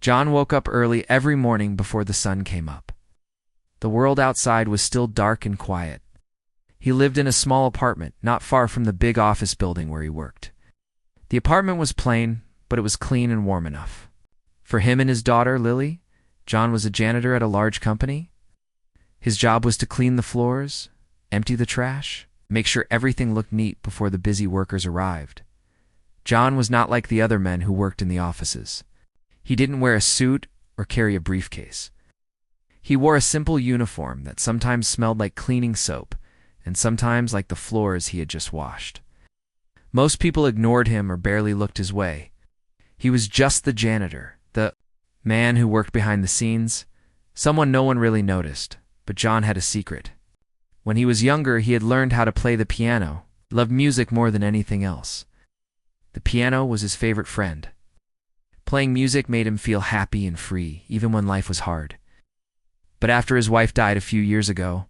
John woke up early every morning before the sun came up. The world outside was still dark and quiet. He lived in a small apartment not far from the big office building where he worked. The apartment was plain, but it was clean and warm enough. For him and his daughter, Lily, John was a janitor at a large company. His job was to clean the floors, empty the trash, make sure everything looked neat before the busy workers arrived. John was not like the other men who worked in the offices. He didn't wear a suit or carry a briefcase. He wore a simple uniform that sometimes smelled like cleaning soap and sometimes like the floors he had just washed. Most people ignored him or barely looked his way. He was just the janitor, the man who worked behind the scenes, someone no one really noticed, but John had a secret. When he was younger, he had learned how to play the piano, loved music more than anything else. The piano was his favorite friend. Playing music made him feel happy and free, even when life was hard. But after his wife died a few years ago,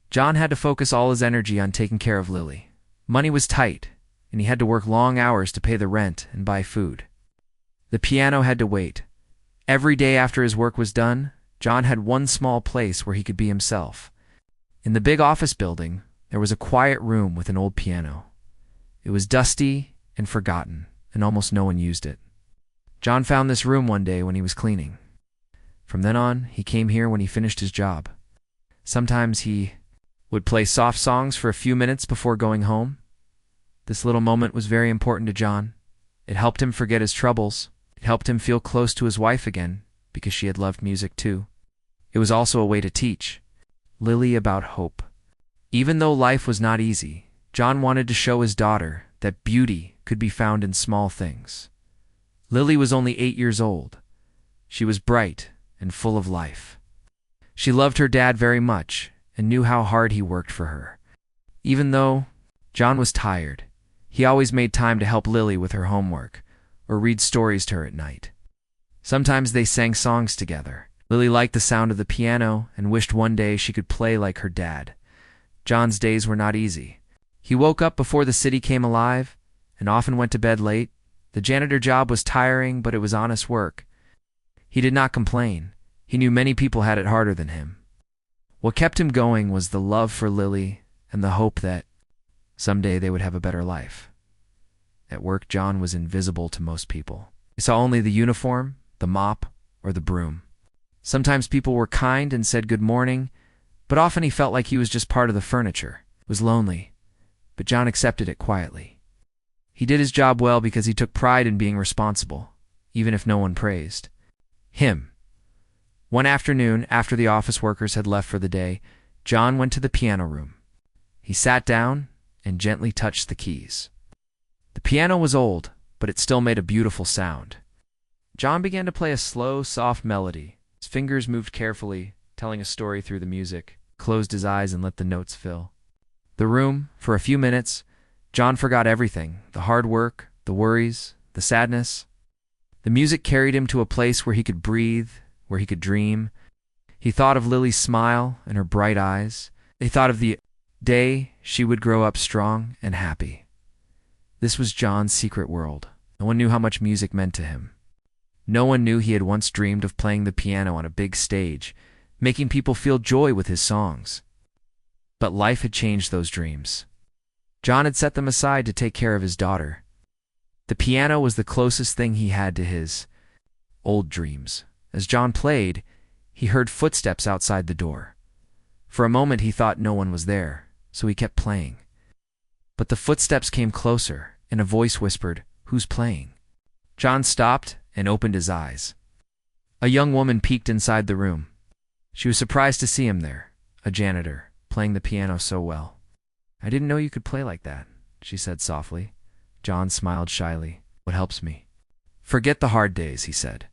John had to focus all his energy on taking care of Lily. Money was tight, and he had to work long hours to pay the rent and buy food. The piano had to wait. Every day after his work was done, John had one small place where he could be himself. In the big office building, there was a quiet room with an old piano. It was dusty and forgotten, and almost no one used it. John found this room one day when he was cleaning. From then on, he came here when he finished his job. Sometimes he would play soft songs for a few minutes before going home. This little moment was very important to John. It helped him forget his troubles. It helped him feel close to his wife again, because she had loved music too. It was also a way to teach Lily about hope. Even though life was not easy, John wanted to show his daughter that beauty could be found in small things. Lily was only 8 years old. She was bright and full of life. She loved her dad very much and knew how hard he worked for her. Even though John was tired, he always made time to help Lily with her homework or read stories to her at night. Sometimes they sang songs together. Lily liked the sound of the piano and wished one day she could play like her dad. John's days were not easy. He woke up before the city came alive and often went to bed late. The janitor job was tiring, but it was honest work. He did not complain. He knew many people had it harder than him. What kept him going was the love for Lily and the hope that someday they would have a better life. At work, John was invisible to most people. He saw only the uniform, the mop, or the broom. Sometimes people were kind and said good morning, but often he felt like he was just part of the furniture. It was lonely, but John accepted it quietly. He did his job well because he took pride in being responsible, even if no one praised him. One afternoon, after the office workers had left for the day, John went to the piano room. He sat down and gently touched the keys. The piano was old, but it still made a beautiful sound. John began to play a slow, soft melody. His fingers moved carefully, telling a story through the music, closed his eyes and let the notes fill. The room, for a few minutes, John forgot everything, the hard work, the worries, the sadness. The music carried him to a place where he could breathe, where he could dream. He thought of Lily's smile and her bright eyes. He thought of the day she would grow up strong and happy. This was John's secret world. No one knew how much music meant to him. No one knew he had once dreamed of playing the piano on a big stage, making people feel joy with his songs. But life had changed those dreams. John had set them aside to take care of his daughter. The piano was the closest thing he had to his old dreams. As John played, he heard footsteps outside the door. For a moment he thought no one was there, so he kept playing. But the footsteps came closer, and a voice whispered, "Who's playing?" John stopped and opened his eyes. A young woman peeked inside the room. She was surprised to see him there, a janitor, playing the piano so well. "I didn't know you could play like that," she said softly. John smiled shyly. "What helps me?" "Forget the hard days," he said.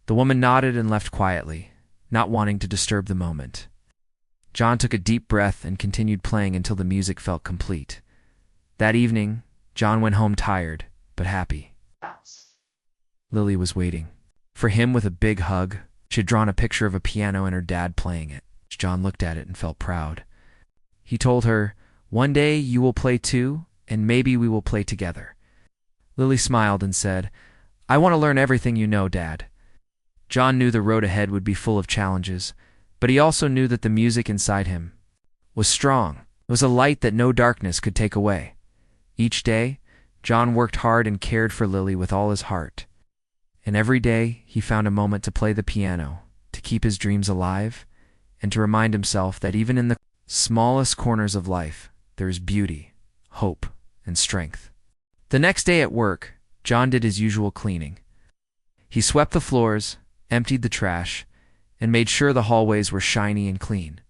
The woman nodded and left quietly, not wanting to disturb the moment. John took a deep breath and continued playing until the music felt complete. That evening, John went home tired, but happy. Lily was waiting for him with a big hug. She had drawn a picture of a piano and her dad playing it. John looked at it and felt proud. He told her, "One day you will play too, and maybe we will play together." Lily smiled and said, "I want to learn everything you know, Dad." John knew the road ahead would be full of challenges, but he also knew that the music inside him was strong. It was a light that no darkness could take away. Each day, John worked hard and cared for Lily with all his heart. And every day, he found a moment to play the piano, to keep his dreams alive, and to remind himself that even in the smallest corners of life, there is beauty, hope, and strength. The next day at work, John did his usual cleaning. He swept the floors, emptied the trash, and made sure the hallways were shiny and clean.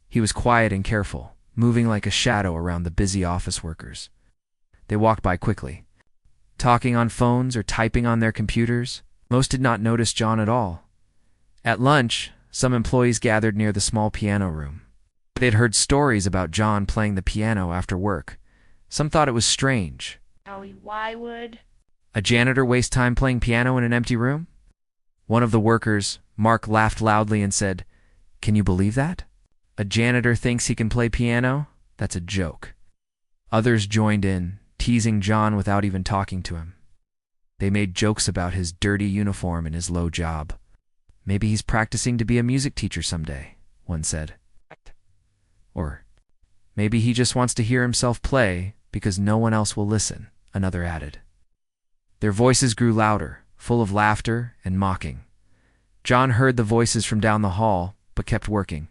He was quiet and careful, moving like a shadow around the busy office workers. They walked by quickly, talking on phones or typing on their computers. Most did not notice John at all. At lunch, some employees gathered near the small piano room. They had heard stories about John playing the piano after work. Some thought it was strange. Why would A janitor waste time playing piano in an empty room? One of the workers, Mark, laughed loudly and said, "Can you believe that? A janitor thinks he can play piano? That's a joke." Others joined in, teasing John without even talking to him. They made jokes about his dirty uniform and his low job. "Maybe he's practicing to be a music teacher someday," one said. Or, "Maybe he just wants to hear himself play because no one else will listen," another added. Their voices grew louder, full of laughter and mocking. John heard the voices from down the hall, but kept working.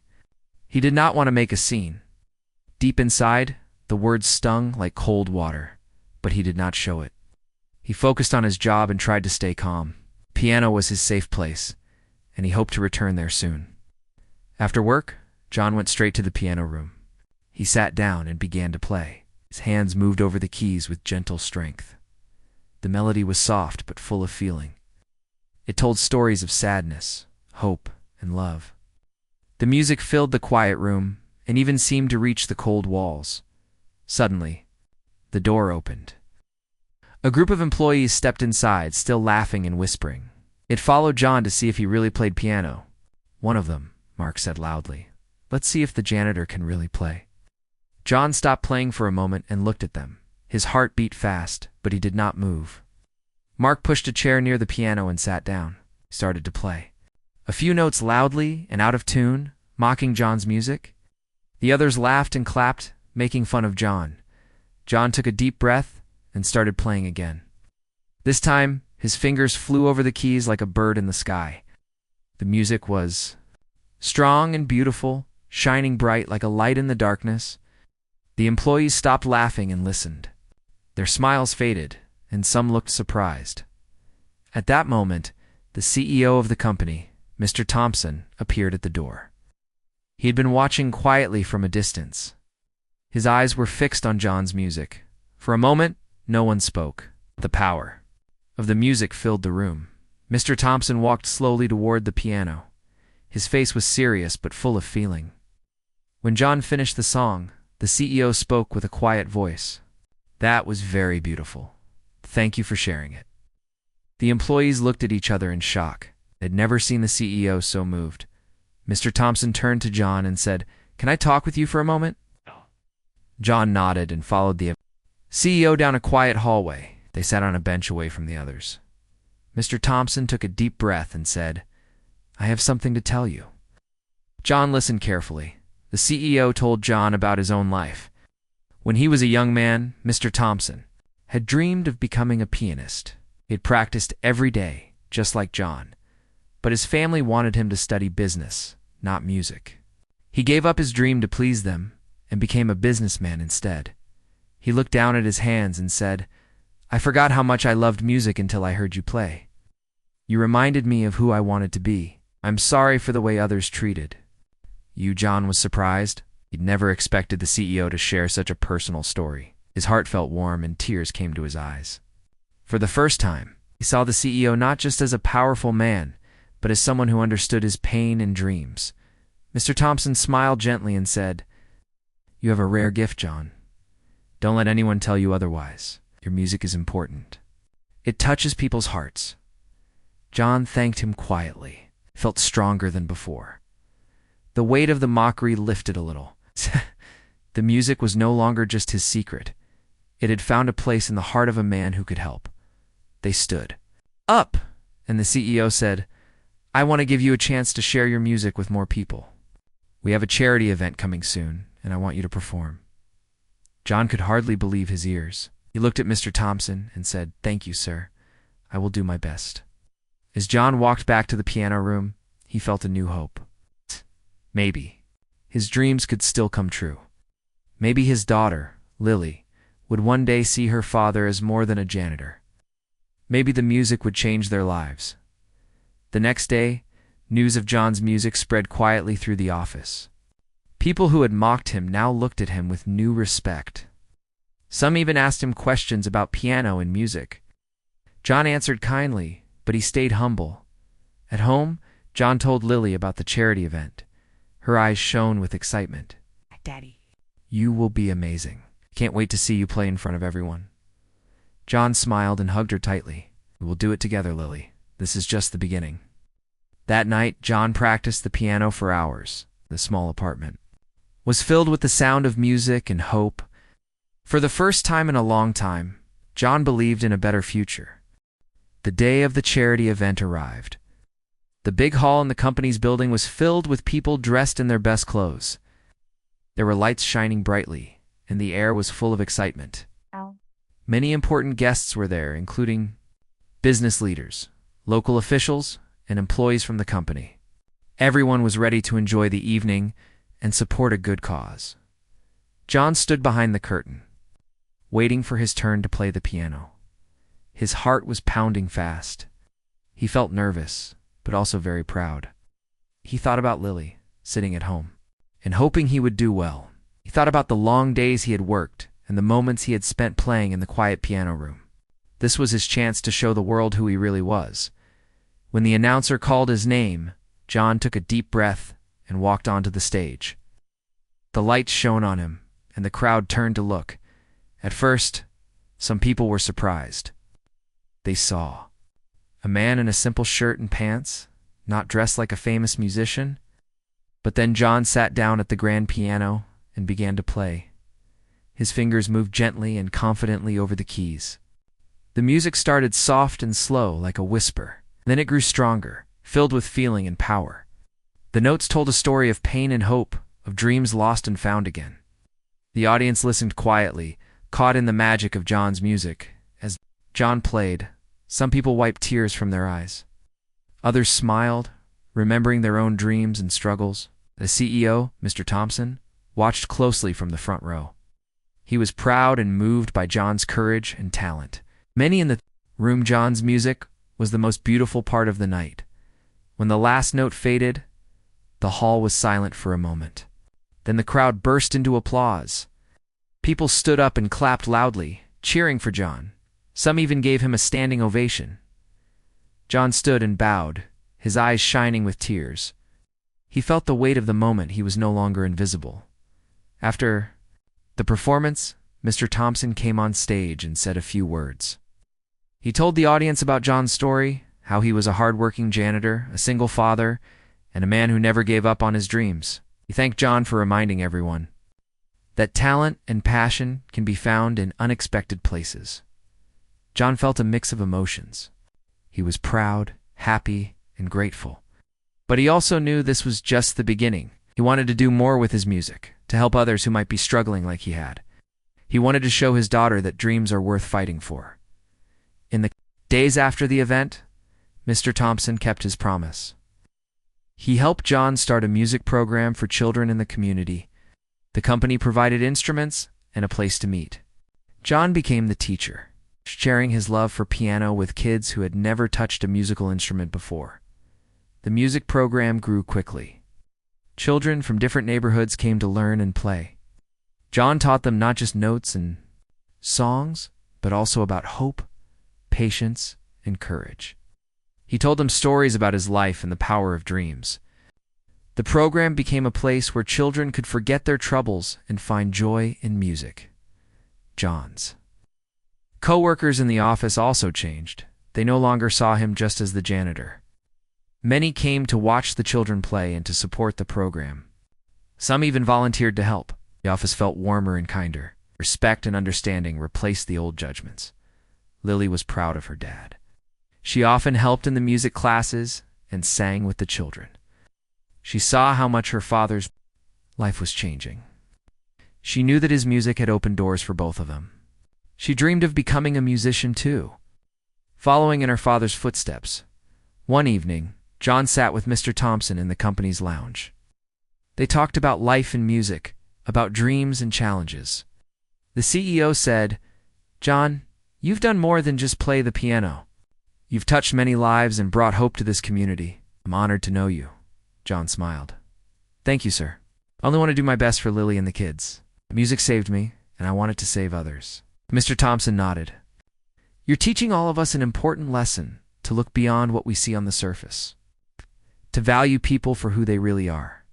He did not want to make a scene. Deep inside, the words stung like cold water, but he did not show it. He focused on his job and tried to stay calm. Piano was his safe place, and he hoped to return there soon. After work, John went straight to the piano room. He sat down and began to play. His hands moved over the keys with gentle strength. The melody was soft but full of feeling. It told stories of sadness, hope, and love. The music filled the quiet room and even seemed to reach the cold walls. Suddenly, the door opened. A group of employees stepped inside, still laughing and whispering. It followed John to see if he really played piano. "One of them," Mark said loudly. "Let's see if the janitor can really play." John stopped playing for a moment and looked at them. His heart beat fast, but he did not move. Mark pushed a chair near the piano and sat down. He started to play. A few notes loudly and out of tune, mocking John's music. The others laughed and clapped, making fun of John. John took a deep breath and started playing again. This time, his fingers flew over the keys like a bird in the sky. The music was strong and beautiful, shining bright like a light in the darkness. The employees stopped laughing and listened. Their smiles faded, and some looked surprised. At that moment, the CEO of the company, Mr. Thompson, appeared at the door. He had been watching quietly from a distance. His eyes were fixed on John's music. For a moment, no one spoke. The power of the music filled the room. Mr. Thompson walked slowly toward the piano. His face was serious but full of feeling. When John finished the song, the CEO spoke with a quiet voice. "That was very beautiful. Thank you for sharing it." The employees looked at each other in shock. They had never seen the CEO so moved. Mr. Thompson turned to John and said, "Can I talk with you for a moment?" John nodded and followed the CEO down a quiet hallway. They sat on a bench away from the others. Mr. Thompson took a deep breath and said, "I have something to tell you." John listened carefully. The CEO told John about his own life. When he was a young man, Mr. Thompson had dreamed of becoming a pianist. He had practiced every day, just like John. But his family wanted him to study business, not music. He gave up his dream to please them and became a businessman instead. He looked down at his hands and said, "I forgot how much I loved music until I heard you play. You reminded me of who I wanted to be. I'm sorry for the way others treated you." John was surprised. He'd never expected the CEO to share such a personal story. His heart felt warm and tears came to his eyes. For the first time, he saw the CEO not just as a powerful man, but as someone who understood his pain and dreams. Mr. Thompson smiled gently and said, "You have a rare gift, John. Don't let anyone tell you otherwise. Your music is important. It touches people's hearts." John thanked him quietly, felt stronger than before. The weight of the mockery lifted a little. The music was no longer just his secret. It had found a place in the heart of a man who could help. They stood up, and the CEO said, I want to give you a chance to share your music with more people. We have a charity event coming soon, and I want you to perform." John could hardly believe his ears. He looked at Mr. Thompson and said, "Thank you, sir. I will do my best." As John walked back to the piano room, he felt a new hope. Maybe his dreams could still come true. Maybe his daughter, Lily, would one day see her father as more than a janitor. Maybe the music would change their lives. The next day, news of John's music spread quietly through the office. People who had mocked him now looked at him with new respect. Some even asked him questions about piano and music. John answered kindly, but he stayed humble. At home, John told Lily about the charity event. Her eyes shone with excitement. "Daddy, "You will be amazing. Can't wait to see you play in front of everyone." John smiled and hugged her tightly. "We will do it together, Lily. This is just the beginning." That night, John practiced the piano for hours. The small apartment was filled with the sound of music and hope. For the first time in a long time, John believed in a better future. The day of the charity event arrived. The big hall in the company's building was filled with people dressed in their best clothes. There were lights shining brightly, and the air was full of excitement. Ow. Many important guests were there, including business leaders, local officials, and employees from the company. Everyone was ready to enjoy the evening and support a good cause. John stood behind the curtain, waiting for his turn to play the piano. His heart was pounding fast. He felt nervous, but also very proud. He thought about Lily, sitting at home, and hoping he would do well. He thought about the long days he had worked and the moments he had spent playing in the quiet piano room. This was his chance to show the world who he really was. When the announcer called his name, John took a deep breath and walked onto the stage. The lights shone on him, and the crowd turned to look. At first, some people were surprised. They saw a man in a simple shirt and pants, not dressed like a famous musician. But then John sat down at the grand piano and began to play. His fingers moved gently and confidently over the keys. The music started soft and slow, like a whisper. Then it grew stronger, filled with feeling and power. The notes told a story of pain and hope, of dreams lost and found again. The audience listened quietly, caught in the magic of John's music. As John played, some people wiped tears from their eyes. Others smiled, remembering their own dreams and struggles. The CEO, Mr. Thompson, watched closely from the front row. He was proud and moved by John's courage and talent. Many in the room, John's music was the most beautiful part of the night. When the last note faded, the hall was silent for a moment. Then the crowd burst into applause. People stood up and clapped loudly, cheering for John. Some even gave him a standing ovation. John stood and bowed, his eyes shining with tears. He felt the weight of the moment. He was no longer invisible. After the performance, Mr. Thompson came on stage and said a few words. He told the audience about John's story, how he was a hard-working janitor, a single father, and a man who never gave up on his dreams. He thanked John for reminding everyone that talent and passion can be found in unexpected places. John felt a mix of emotions. He was proud, happy, and grateful. But he also knew this was just the beginning. He wanted to do more with his music, to help others who might be struggling like he had. He wanted to show his daughter that dreams are worth fighting for. In the days after the event, Mr. Thompson kept his promise. He helped John start a music program for children in the community. The company provided instruments and a place to meet. John became the teacher, sharing his love for piano with kids who had never touched a musical instrument before. The music program grew quickly. Children from different neighborhoods came to learn and play. John taught them not just notes and songs, but also about hope, patience, and courage. He told them stories about his life and the power of dreams. The program became a place where children could forget their troubles and find joy in music. John's co-workers in the office also changed. They no longer saw him just as the janitor. Many came to watch the children play and to support the program. Some even volunteered to help. The office felt warmer and kinder. Respect and understanding replaced the old judgments. Lily was proud of her dad. She often helped in the music classes, and sang with the children. She saw how much her father's life was changing. She knew that his music had opened doors for both of them. She dreamed of becoming a musician too. Following in her father's footsteps, one evening, John sat with Mr. Thompson in the company's lounge. They talked about life and music, about dreams and challenges. The CEO said, "John, you've done more than just play the piano. You've touched many lives and brought hope to this community. I'm honored to know you." John smiled. "Thank you, sir. I only want to do my best for Lily and the kids. Music saved me, and I want it to save others." Mr. Thompson nodded. "You're teaching all of us an important lesson, to look beyond what we see on the surface, to value people for who they really are."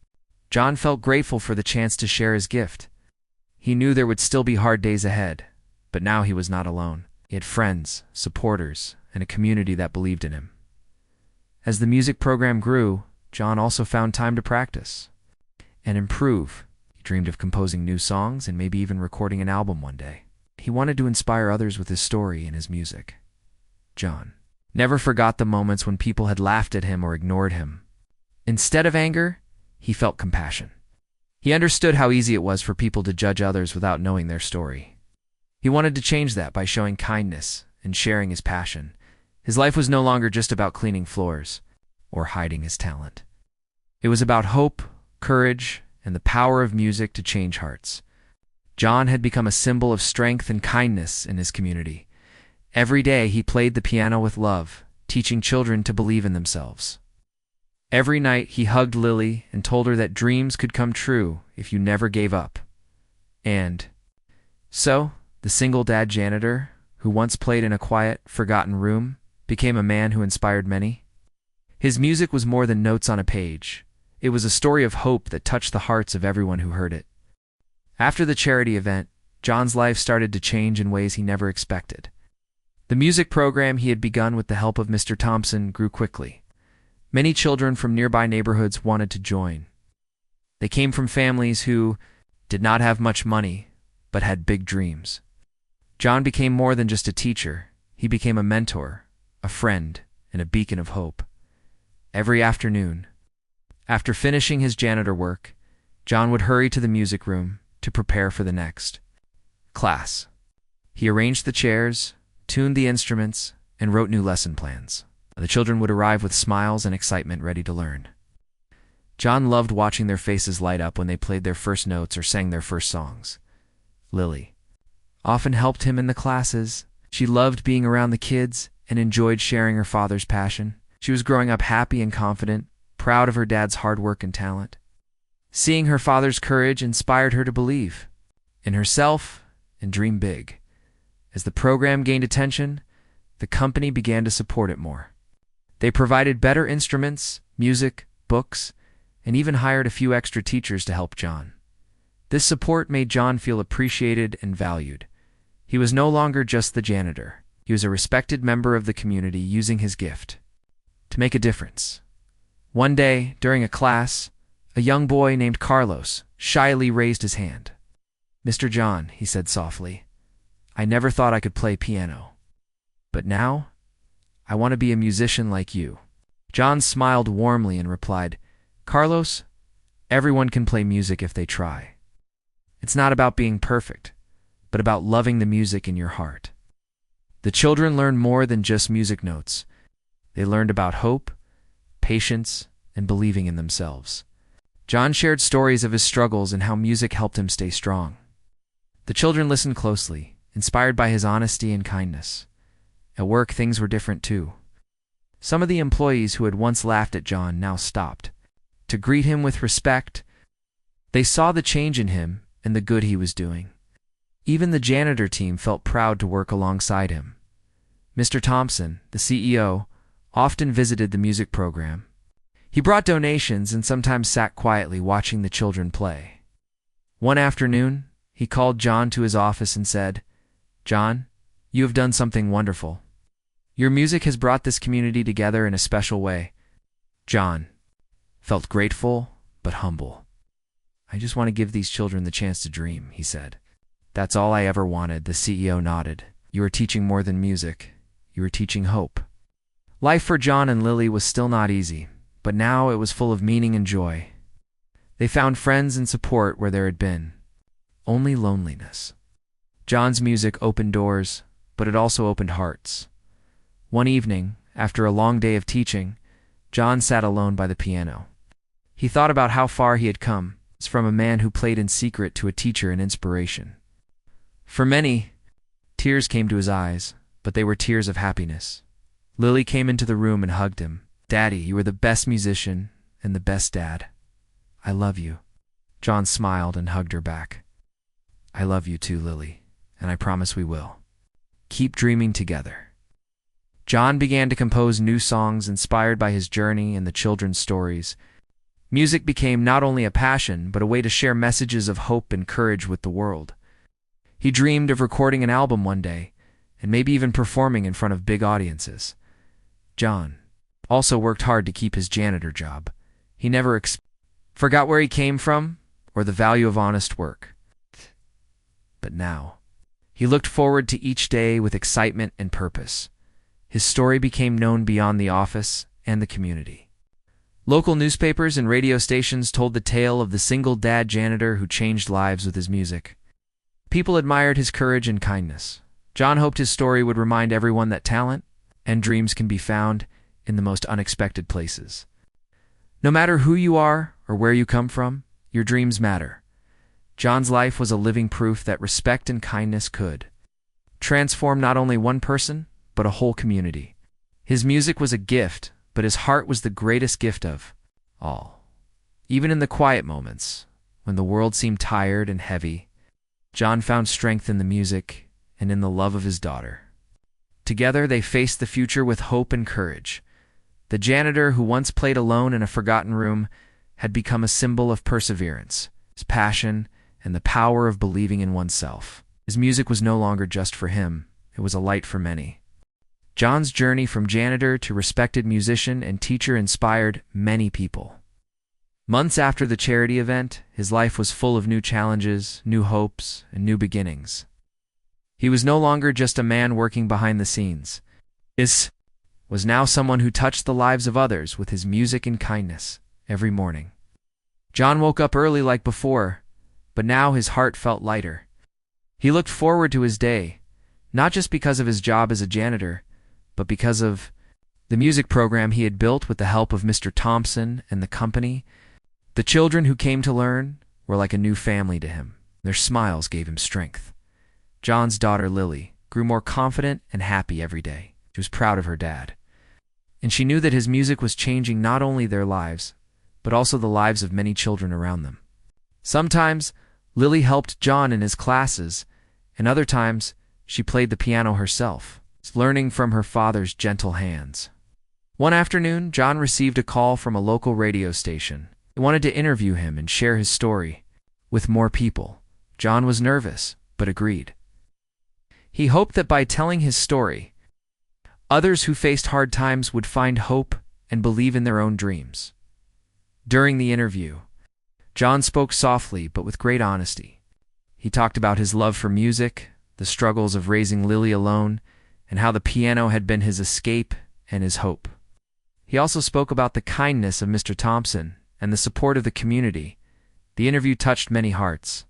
John felt grateful for the chance to share his gift. He knew there would still be hard days ahead, but now he was not alone. He had friends, supporters, and a community that believed in him. As the music program grew, John also found time to practice and improve. He dreamed of composing new songs and maybe even recording an album one day. He wanted to inspire others with his story and his music. John never forgot the moments when people had laughed at him or ignored him. Instead of anger, he felt compassion. He understood how easy it was for people to judge others without knowing their story. He wanted to change that by showing kindness and sharing his passion. His life was no longer just about cleaning floors or hiding his talent. It was about hope, courage, and the power of music to change hearts. John had become a symbol of strength and kindness in his community. Every day he played the piano with love, teaching children to believe in themselves. Every night he hugged Lily and told her that dreams could come true if you never gave up. And so, the single dad janitor, who once played in a quiet, forgotten room, became a man who inspired many. His music was more than notes on a page. It was a story of hope that touched the hearts of everyone who heard it. After the charity event, John's life started to change in ways he never expected. The music program he had begun with the help of Mr. Thompson grew quickly. Many children from nearby neighborhoods wanted to join. They came from families who did not have much money, but had big dreams. John became more than just a teacher. He became a mentor, a friend, and a beacon of hope. Every afternoon, after finishing his janitor work, John would hurry to the music room to prepare for the next class. He arranged the chairs, tuned the instruments, and wrote new lesson plans. The children would arrive with smiles and excitement, ready to learn. John loved watching their faces light up when they played their first notes or sang their first songs. Lily often helped him in the classes. She loved being around the kids and enjoyed sharing her father's passion. She was growing up happy and confident, proud of her dad's hard work and talent. Seeing her father's courage inspired her to believe in herself and dream big. As the program gained attention, the company began to support it more. They provided better instruments, music, books, and even hired a few extra teachers to help John. This support made John feel appreciated and valued. He was no longer just the janitor. He was a respected member of the community using his gift to make a difference. One day, during a class, a young boy named Carlos shyly raised his hand. "Mr. John," he said softly, "I never thought I could play piano. But now, I want to be a musician like you." John smiled warmly and replied, "Carlos, everyone can play music if they try. It's not about being perfect, but about loving the music in your heart." The children learned more than just music notes. They learned about hope, patience, and believing in themselves. John shared stories of his struggles and how music helped him stay strong. The children listened closely, inspired by his honesty and kindness. At work, things were different too. Some of the employees who had once laughed at John now stopped to greet him with respect. They saw the change in him and the good he was doing. Even the janitor team felt proud to work alongside him. Mr. Thompson, the CEO, often visited the music program. He brought donations and sometimes sat quietly watching the children play. One afternoon, he called John to his office and said, "John, you have done something wonderful. Your music has brought this community together in a special way." John felt grateful but humble. "I just want to give these children the chance to dream," he said. "That's all I ever wanted." The CEO nodded. "You are teaching more than music. You are teaching hope." Life for John and Lily was still not easy, but now it was full of meaning and joy. They found friends and support where there had been only loneliness. John's music opened doors, but it also opened hearts. One evening, after a long day of teaching, John sat alone by the piano. He thought about how far he had come, from a man who played in secret to a teacher and inspiration. For many, tears came to his eyes, but they were tears of happiness. Lily came into the room and hugged him. "Daddy, you are the best musician and the best dad. I love you." John smiled and hugged her back. "I love you too, Lily, and I promise we will. Keep dreaming together." John began to compose new songs inspired by his journey and the children's stories. Music became not only a passion, but a way to share messages of hope and courage with the world. He dreamed of recording an album one day, and maybe even performing in front of big audiences. John also worked hard to keep his janitor job. He never forgot where he came from or the value of honest work. But now, he looked forward to each day with excitement and purpose. His story became known beyond the office and the community. Local newspapers and radio stations told the tale of the single dad janitor who changed lives with his music. People admired his courage and kindness. John hoped his story would remind everyone that talent and dreams can be found in the most unexpected places. No matter who you are or where you come from, your dreams matter. John's life was a living proof that respect and kindness could transform not only one person, but a whole community. His music was a gift, but his heart was the greatest gift of all. Even in the quiet moments, when the world seemed tired and heavy, John found strength in the music and in the love of his daughter. Together, they faced the future with hope and courage. The janitor who once played alone in a forgotten room had become a symbol of perseverance, his passion, and the power of believing in oneself. His music was no longer just for him, it was a light for many. John's journey from janitor to respected musician and teacher inspired many people. Months after the charity event, his life was full of new challenges, new hopes, and new beginnings. He was no longer just a man working behind the scenes. He was now someone who touched the lives of others with his music and kindness every morning. John woke up early like before, but now his heart felt lighter. He looked forward to his day, not just because of his job as a janitor, but because of the music program he had built with the help of Mr. Thompson and the company. The children who came to learn were like a new family to him. Their smiles gave him strength. John's daughter, Lily, grew more confident and happy every day. She was proud of her dad. And she knew that his music was changing not only their lives, but also the lives of many children around them. Sometimes, Lily helped John in his classes, and other times, she played the piano herself, learning from her father's gentle hands. One afternoon, John received a call from a local radio station. They wanted to interview him and share his story with more people. John was nervous, but agreed. He hoped that by telling his story, others who faced hard times would find hope and believe in their own dreams. During the interview, John spoke softly but with great honesty. He talked about his love for music, the struggles of raising Lily alone, and how the piano had been his escape and his hope. He also spoke about the kindness of Mr. Thompson and the support of the community. The interview touched many hearts.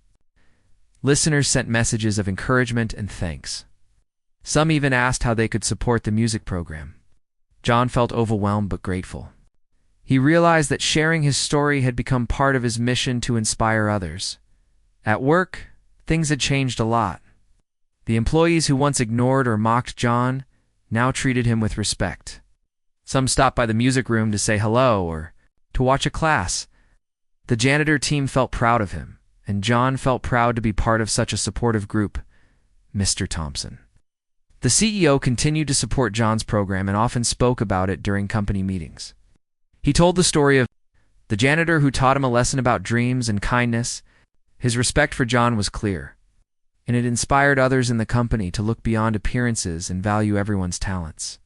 Listeners sent messages of encouragement and thanks. Some even asked how they could support the music program. John felt overwhelmed but grateful. He realized that sharing his story had become part of his mission to inspire others. At work, things had changed a lot. The employees who once ignored or mocked John now treated him with respect. Some stopped by the music room to say hello or to watch a class. The janitor team felt proud of him, and John felt proud to be part of such a supportive group. Mr. Thompson. The CEO continued to support John's program and often spoke about it during company meetings. He told the story of the janitor who taught him a lesson about dreams and kindness. His respect for John was clear, and it inspired others in the company to look beyond appearances and value everyone's talents.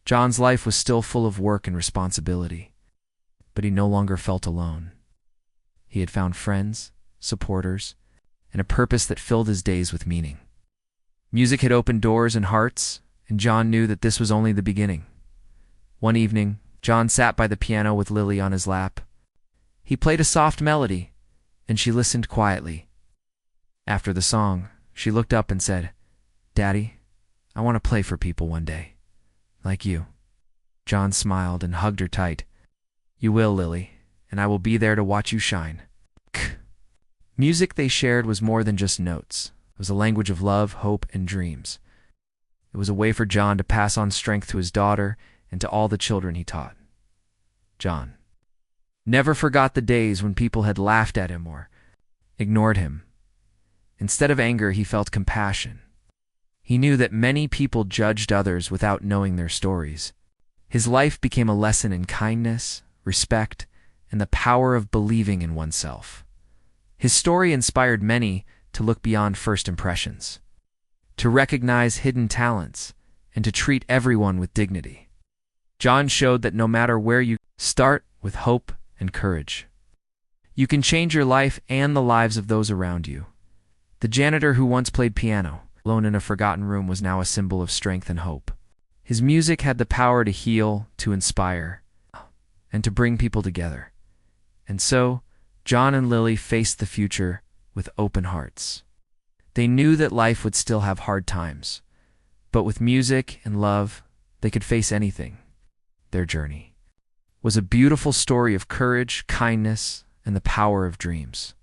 John's life was still full of work and responsibility, but he no longer felt alone. He had found friends, supporters, and a purpose that filled his days with meaning. Music had opened doors and hearts, and John knew that this was only the beginning. One evening, John sat by the piano with Lily on his lap. He played a soft melody, and she listened quietly. After the song, she looked up and said, "Daddy, I want to play for people one day, like you." John smiled and hugged her tight. "You will, Lily, and I will be there to watch you shine." Music they shared was more than just notes. It was a language of love, hope, and dreams. It was a way for John to pass on strength to his daughter and to all the children he taught. John never forgot the days when people had laughed at him or ignored him. Instead of anger, he felt compassion. He knew that many people judged others without knowing their stories. His life became a lesson in kindness, respect, and the power of believing in oneself. His story inspired many to look beyond first impressions, to recognize hidden talents, and to treat everyone with dignity. John showed that no matter where you start, with hope and courage, you can change your life and the lives of those around you. The janitor who once played piano, alone in a forgotten room, was now a symbol of strength and hope. His music had the power to heal, to inspire, and to bring people together. And so, John and Lily faced the future with open hearts. They knew that life would still have hard times, but with music and love, they could face anything. Their journey was a beautiful story of courage, kindness, and the power of dreams.